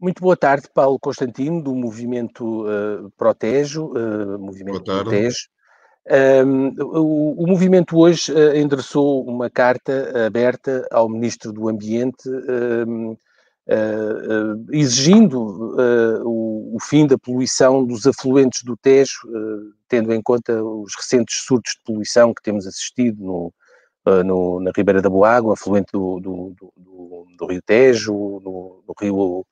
Muito boa tarde, Paulo Constantino, do movimento Protejo, movimento Boa do tarde. Tejo. O movimento hoje endereçou uma carta aberta ao Ministro do Ambiente, exigindo o fim da poluição dos afluentes do Tejo, tendo em conta os recentes surtos de poluição que temos assistido na Ribeira da Boágua, afluente do Rio Tejo, no Rio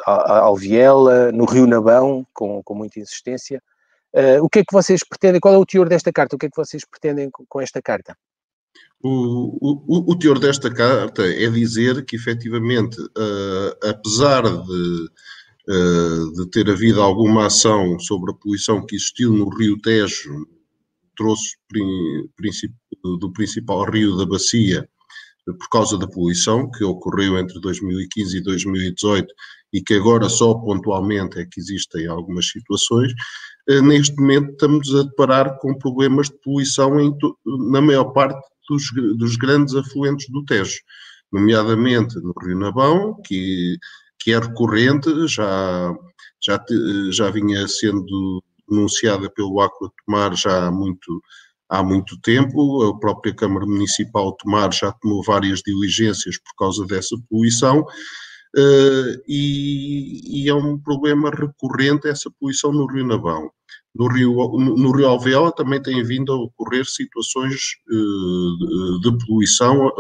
Alviela, no Rio Nabão, com muita insistência. O que é que vocês pretendem? Qual é o teor desta carta? O que é que vocês pretendem com esta carta? O teor desta carta é dizer que, efetivamente, apesar de ter havido alguma ação sobre a poluição que existiu no Rio Tejo, trouxe do principal rio da bacia, por causa da poluição que ocorreu entre 2015 e 2018 e que agora só pontualmente é que existem algumas situações, neste momento estamos a deparar com problemas de poluição na maior parte dos grandes afluentes do Tejo, nomeadamente no Rio Nabão, que é recorrente, já vinha sendo denunciada pelo Aqua Tomar já há muito tempo. A própria Câmara Municipal de Tomar já tomou várias diligências por causa dessa poluição, e é um problema recorrente essa poluição no Rio Nabão. No Rio Alveola também têm vindo a ocorrer situações de poluição,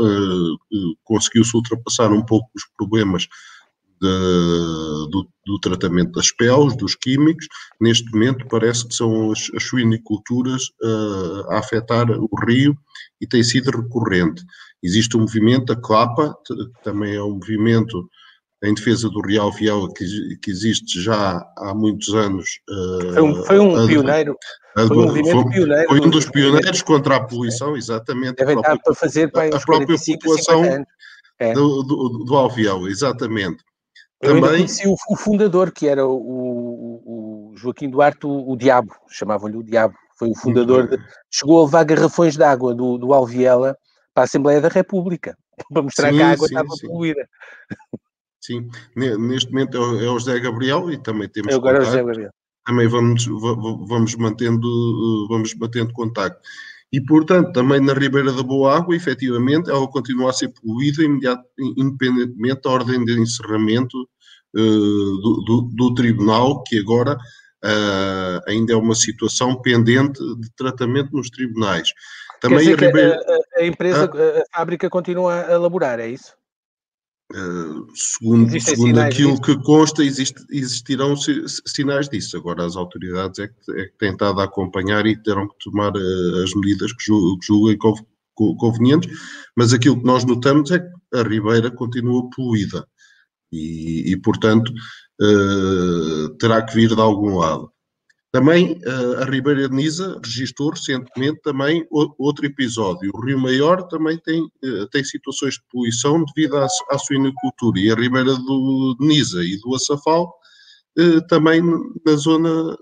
conseguiu-se ultrapassar um pouco os problemas do tratamento das peles, dos químicos. Neste momento parece que são as suiniculturas a afetar o rio e tem sido recorrente. Existe um movimento, a CLAPA, que também é um movimento em defesa do Rio Alviela, que existe já há muitos anos. Foi um pioneiro. Foi um movimento pioneiro. Foi um dos pioneiros contra a poluição, exatamente. Devem estar para fazer para a própria 45, população 50 anos. É. do Alviela, exatamente. Eu ainda conheci o fundador, que era o Joaquim Duarte, o Diabo, chamavam-lhe o Diabo. Foi o fundador, chegou a levar garrafões de água do Alviela para a Assembleia da República, para mostrar que a água estava poluída. Sim, neste momento é o José Gabriel e também temos agora contacto. É o José Gabriel. Também vamos mantendo contacto. E, portanto, também na Ribeira da Boágua, efetivamente, ela continua a ser poluída independentemente da ordem de encerramento do tribunal, que agora ainda é uma situação pendente de tratamento nos tribunais. Também quer dizer a empresa, a fábrica continua a elaborar, é isso? Segundo aquilo que consta, existirão sinais disso. Agora as autoridades é que têm estado a acompanhar e terão que tomar as medidas que julguem convenientes, mas aquilo que nós notamos é que a Ribeira continua poluída e portanto, terá que vir de algum lado. Também a Ribeira de Nisa registrou recentemente também outro episódio. O Rio Maior também tem situações de poluição devido à suinicultura, e a Ribeira de Nisa e do Açafal também na zona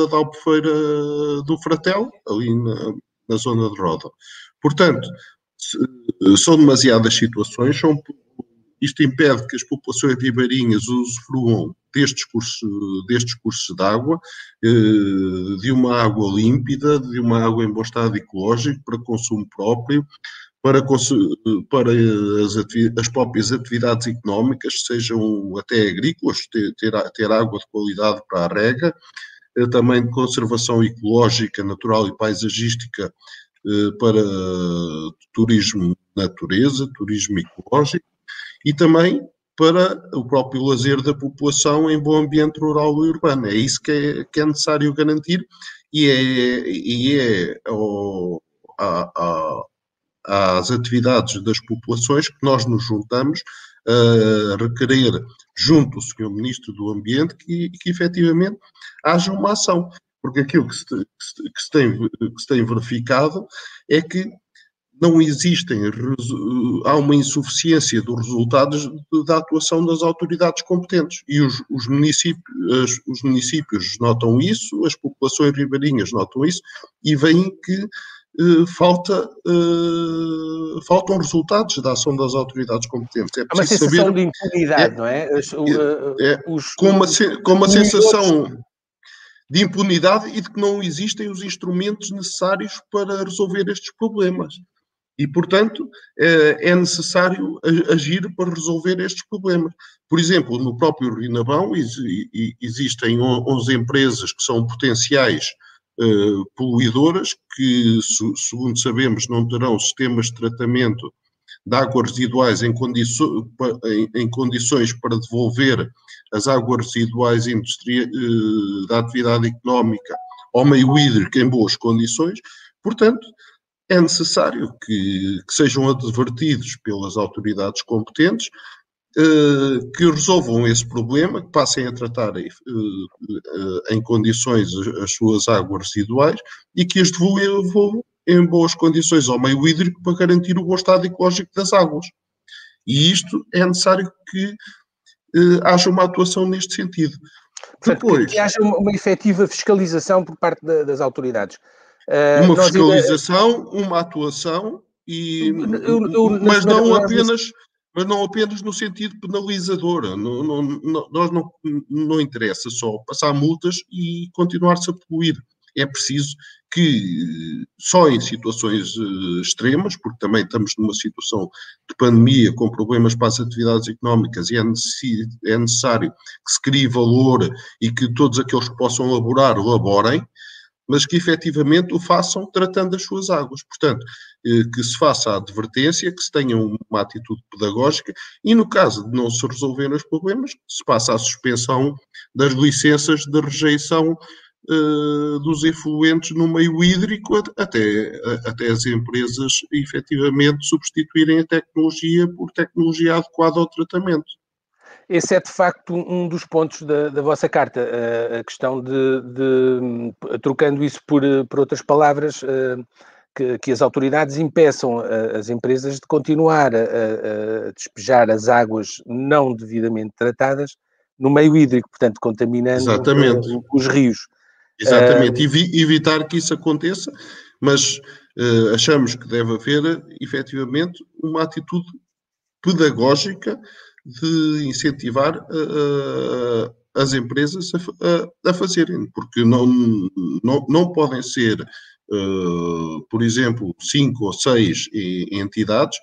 da Albufeira do Fratel, ali na zona de Roda. Portanto, são demasiadas situações, isto impede que as populações ribeirinhas usufruam destes cursos de água, de uma água límpida, de uma água em bom estado ecológico, para consumo próprio, para as próprias atividades económicas, sejam até agrícolas, ter água de qualidade para a rega, também de conservação ecológica, natural e paisagística, para turismo de natureza, turismo ecológico, e também para o próprio lazer da população em bom ambiente rural e urbano. É isso que é necessário garantir, e é às atividades das populações que nós nos juntamos a requerer, junto ao Sr. Ministro do Ambiente, que efetivamente haja uma ação. Porque aquilo que se tem verificado é que não existem, há uma insuficiência dos resultados da atuação das autoridades competentes, e os municípios notam isso, as populações ribeirinhas notam isso, e veem que faltam resultados da ação das autoridades competentes. Há uma sensação de impunidade, não é? Com uma sensação de impunidade e de que não existem os instrumentos necessários para resolver estes problemas. E, portanto, é necessário agir para resolver estes problemas. Por exemplo, no próprio Rio Nabão existem 11 empresas que são potenciais poluidoras, que, segundo sabemos, não terão sistemas de tratamento de águas residuais em condições para devolver as águas residuais da atividade económica ao meio hídrico em boas condições. Portanto, é necessário que sejam advertidos pelas autoridades competentes, que resolvam esse problema, que passem a tratar em condições as suas águas residuais e que as devolvam em boas condições ao meio hídrico para garantir o bom estado ecológico das águas. E isto é necessário que haja uma atuação neste sentido. Portanto, depois, que haja uma efetiva fiscalização por parte das autoridades. Uma fiscalização, uma atuação, mas não apenas no sentido penalizador. Nós não interessa só passar multas e continuar-se a poluir. É preciso que, só em situações extremas, porque também estamos numa situação de pandemia com problemas para as atividades económicas e é necessário que se crie valor e que todos aqueles que possam laborem, mas que efetivamente o façam tratando as suas águas. Portanto, que se faça a advertência, que se tenha uma atitude pedagógica e, no caso de não se resolverem os problemas, se passa a suspensão das licenças de rejeição dos efluentes no meio hídrico até as empresas efetivamente substituírem a tecnologia por tecnologia adequada ao tratamento. Esse é, de facto, um dos pontos da vossa carta, a questão trocando isso por outras palavras, que as autoridades impeçam as empresas de continuar a despejar as águas não devidamente tratadas no meio hídrico, portanto, contaminando os rios. Exatamente, evitar que isso aconteça, mas achamos que deve haver, efetivamente, uma atitude pedagógica de incentivar as empresas a fazerem, porque não podem ser, por exemplo, 5 ou 6 entidades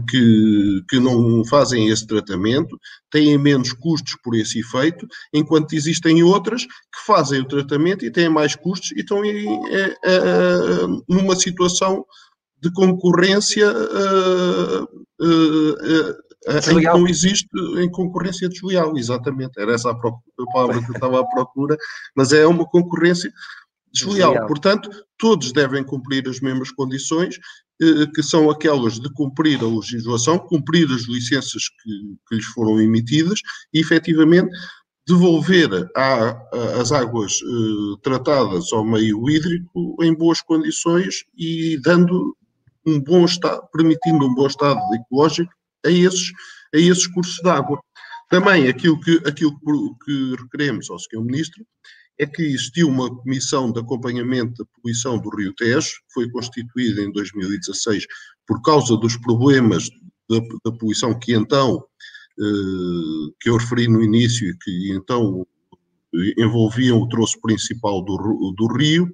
que não fazem esse tratamento, têm menos custos por esse efeito, enquanto existem outras que fazem o tratamento e têm mais custos e estão numa situação de concorrência em que não existe em concorrência desleal, exatamente, era essa a palavra que eu estava à procura, mas é uma concorrência desleal. Portanto, todos devem cumprir as mesmas condições, que são aquelas de cumprir a legislação, cumprir as licenças que lhes foram emitidas e, efetivamente, devolver as águas tratadas ao meio hídrico em boas condições e dando um bom estado, permitindo um bom estado ecológico a esses cursos de água. Também aquilo que requeremos ao Sr. Ministro é que existiu uma comissão de acompanhamento da poluição do Rio Tejo, que foi constituída em 2016 por causa dos problemas da poluição que eu referi no início e que então envolviam o troço principal do rio,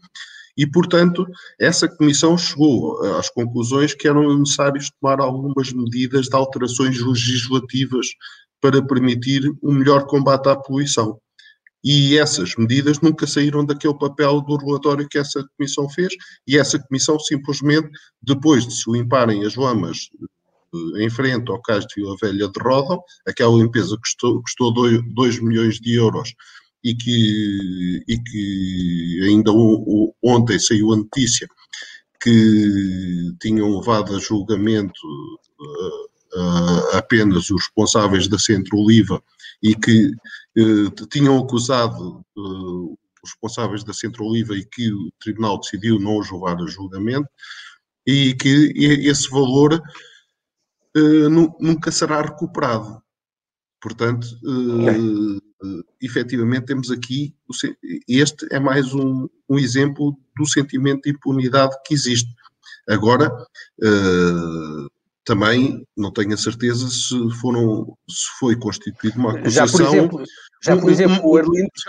e, portanto, essa comissão chegou às conclusões que eram necessários tomar algumas medidas de alterações legislativas para permitir um melhor combate à poluição. E essas medidas nunca saíram daquele papel do relatório que essa comissão fez, e essa comissão simplesmente, depois de se limparem as lamas em frente ao cais de Vila Velha de Ródão, aquela limpeza custou 2 milhões de euros, e que ainda ontem saiu a notícia que tinham levado a julgamento apenas os responsáveis da Centro Oliva e que tinham acusado os responsáveis da Centro Oliva e que o Tribunal decidiu não os levar a julgamento e que esse valor nunca será recuperado. Portanto, efetivamente temos aqui, este é mais um exemplo do sentimento de impunidade que existe. Agora, também não tenho a certeza se foi constituída uma acusação.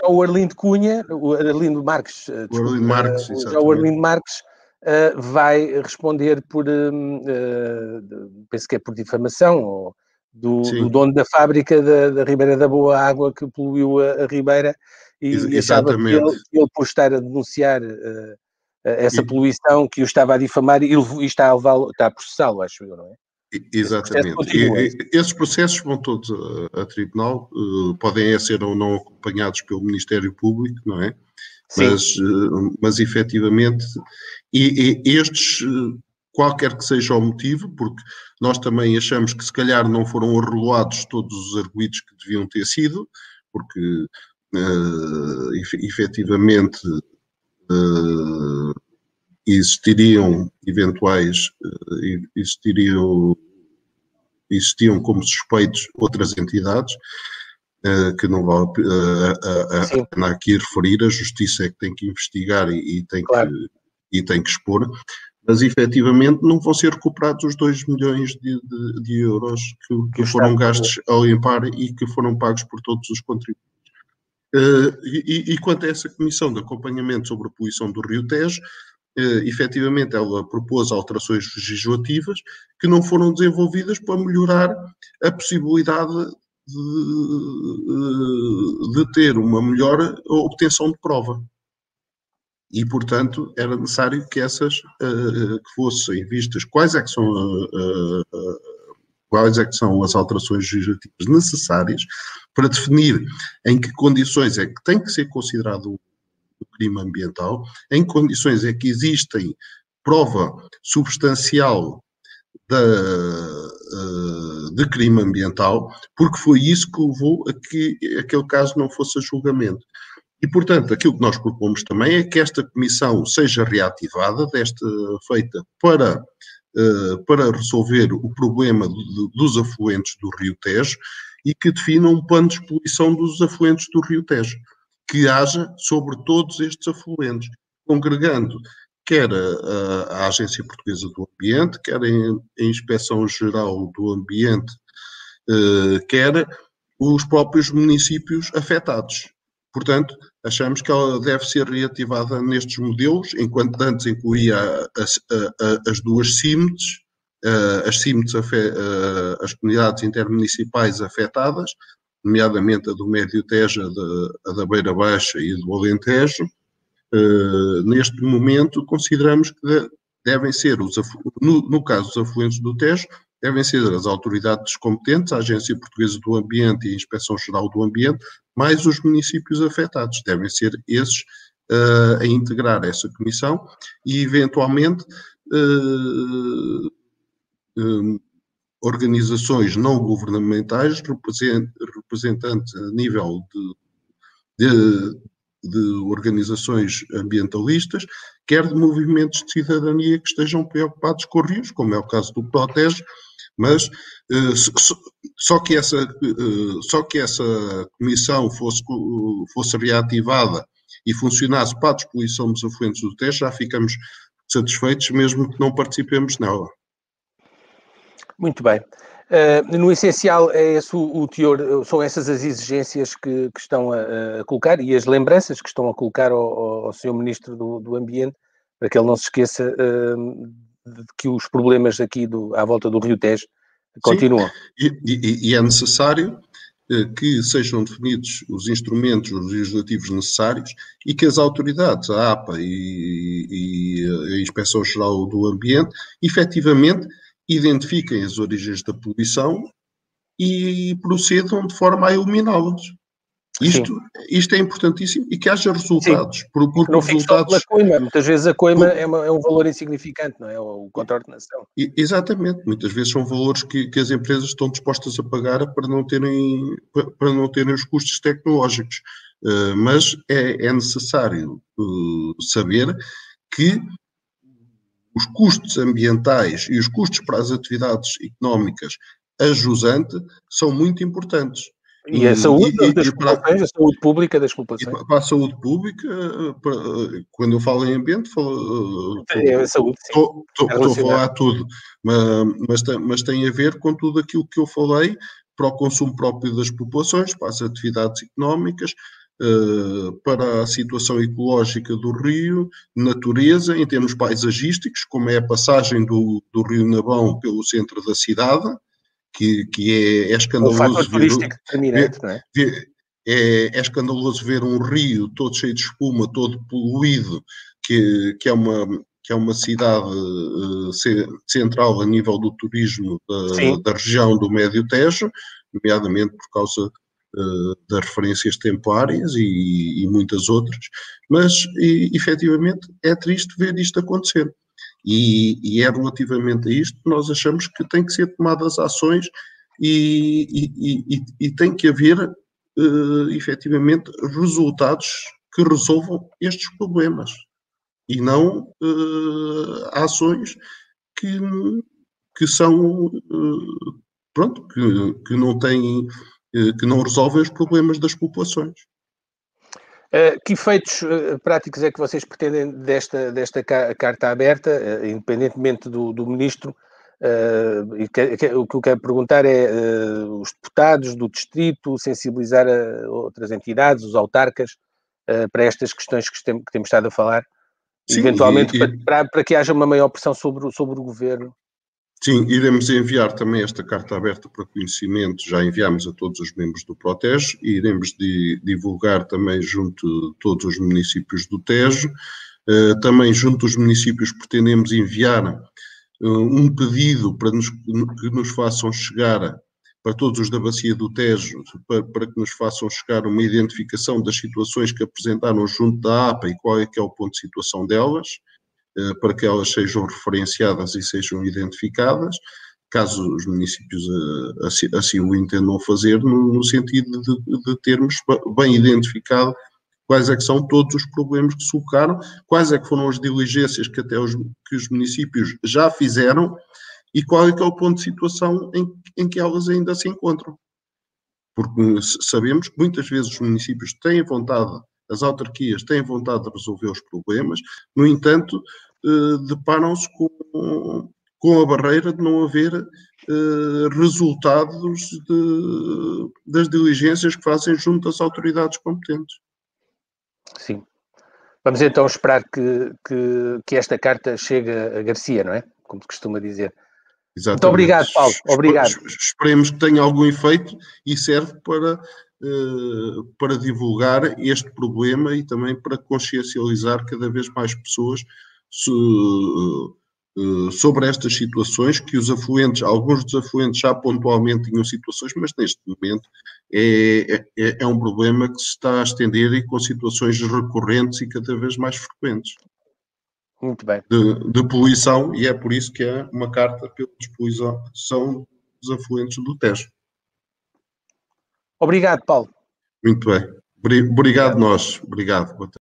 O Arlindo Cunha, o Arlindo Marques, já o Arlindo Marques vai responder por, penso que é por difamação, do dono da fábrica da Ribeira da Boa Água que poluiu a Ribeira e achava que ele, por estar a denunciar essa poluição que o estava a difamar e está a processá-lo, acho eu, não é? Exatamente. Esses processos vão todos a tribunal, podem ser ou não acompanhados pelo Ministério Público, não é? Mas efetivamente, estes, qualquer que seja o motivo, porque nós também achamos que se calhar não foram arrolados todos os arguidos que deviam ter sido, porque efetivamente existiam como suspeitos outras entidades que não vale a pena aqui referir. A Justiça é que tem que investigar e tem que expor, mas efetivamente não vão ser recuperados os 2 milhões de euros que foram gastos ao limpar e que foram pagos por todos os contribuintes. E quanto a essa comissão de acompanhamento sobre a poluição do Rio Tejo, efetivamente ela propôs alterações legislativas que não foram desenvolvidas para melhorar a possibilidade de ter uma melhor obtenção de prova. E, portanto, era necessário que que fossem vistas quais é que são as alterações legislativas necessárias para definir em que condições é que tem que ser considerado o crime ambiental, em que condições é que existem prova substancial de crime ambiental, porque foi isso que levou a que aquele caso não fosse a julgamento. E, portanto, aquilo que nós propomos também é que esta comissão seja reativada, feita para resolver o problema dos afluentes do Rio Tejo e que defina um plano de poluição dos afluentes do Rio Tejo, que haja sobre todos estes afluentes, congregando quer a Agência Portuguesa do Ambiente, quer a Inspeção-Geral do Ambiente, quer os próprios municípios afetados. Portanto, achamos que ela deve ser reativada nestes modelos, enquanto antes incluía as duas CIMTs, as comunidades intermunicipais afetadas, nomeadamente a do Médio Tejo, a da Beira Baixa e a do Alentejo. Neste momento, consideramos que devem ser, no caso dos afluentes do Tejo, devem ser as autoridades competentes, a Agência Portuguesa do Ambiente e a Inspeção-Geral do Ambiente, mais os municípios afetados. Devem ser esses a integrar essa comissão e, eventualmente, organizações não governamentais, representantes a nível de organizações ambientalistas, quer de movimentos de cidadania que estejam preocupados com rios, como é o caso do Protege, mas só que essa comissão fosse reativada e funcionasse para a despoluição dos afluentes do Tejo, já ficamos satisfeitos, mesmo que não participemos nela. Muito bem. No essencial, é esse o teor, são essas as exigências que estão a colocar e as lembranças que estão a colocar ao Sr. Ministro do Ambiente, para que ele não se esqueça de que os problemas aqui à volta do Rio Tejo continuam. E é necessário que sejam definidos os instrumentos legislativos necessários e que as autoridades, a APA e a Inspeção-Geral do Ambiente, efetivamente identifiquem as origens da poluição e procedam de forma a eliminá-las. Isto é importantíssimo e que haja resultados. Porque não fique só pela coima. Muitas vezes a coima é um valor insignificante, não é? O contornação. Exatamente. Muitas vezes são valores que as empresas estão dispostas a pagar para não terem os custos tecnológicos. Mas é necessário saber que os custos ambientais e os custos para as atividades económicas a jusante são muito importantes. E a saúde das populações, a saúde pública das populações? E para a saúde pública, quando eu falo em ambiente, É a saúde, sim. estou a falar tudo, mas tem a ver com tudo aquilo que eu falei para o consumo próprio das populações, para as atividades económicas, para a situação ecológica do rio, natureza, em termos paisagísticos, como é a passagem do rio Nabão pelo centro da cidade, que é escandaloso. Um fator turístico determinante, não é? É escandaloso ver um rio todo cheio de espuma, todo poluído, que é uma cidade central a nível do turismo da região do Médio Tejo, nomeadamente por causa das referências templárias e muitas outras, mas efetivamente é triste ver isto acontecer. E é relativamente a isto que nós achamos que tem que ser tomadas ações e tem que haver efetivamente resultados que resolvam estes problemas e não ações que são pronto, que não têm, que não resolvem os problemas das populações. Que efeitos práticos é que vocês pretendem desta carta aberta, independentemente do ministro? O que eu quero perguntar é os deputados do distrito sensibilizar outras entidades, os autarcas, para estas questões que temos estado a falar, sim, eventualmente para que haja uma maior pressão sobre o governo. Sim, iremos enviar também esta carta aberta para conhecimento, já enviámos a todos os membros do Protege, e iremos divulgar também junto de todos os municípios do Tejo. Também junto dos municípios pretendemos enviar um pedido que nos façam chegar, para todos os da Bacia do Tejo, para que nos façam chegar uma identificação das situações que apresentaram junto da APA e qual é que é o ponto de situação delas, para que elas sejam referenciadas e sejam identificadas, caso os municípios assim o entendam fazer, no sentido de termos bem identificado quais é que são todos os problemas que se colocaram, quais é que foram as diligências que que os municípios já fizeram e qual é que é o ponto de situação em que elas ainda se encontram. Porque sabemos que muitas vezes os municípios têm vontade, as autarquias têm vontade de resolver os problemas, no entanto, deparam-se com a barreira de não haver resultados das diligências que fazem junto às autoridades competentes. Sim. Vamos então esperar que esta carta chegue a Garcia, não é? Como se costuma dizer. Exatamente. Muito obrigado, Paulo. Obrigado. Esperemos que tenha algum efeito e serve para divulgar este problema e também para consciencializar cada vez mais pessoas sobre estas situações, que os afluentes, alguns dos afluentes já pontualmente tinham situações, mas neste momento é um problema que se está a estender e com situações recorrentes e cada vez mais frequentes. Muito bem. De poluição, e é por isso que é uma carta pela poluição dos afluentes do Tejo. Obrigado, Paulo. Muito bem. Obrigado nós. Obrigado.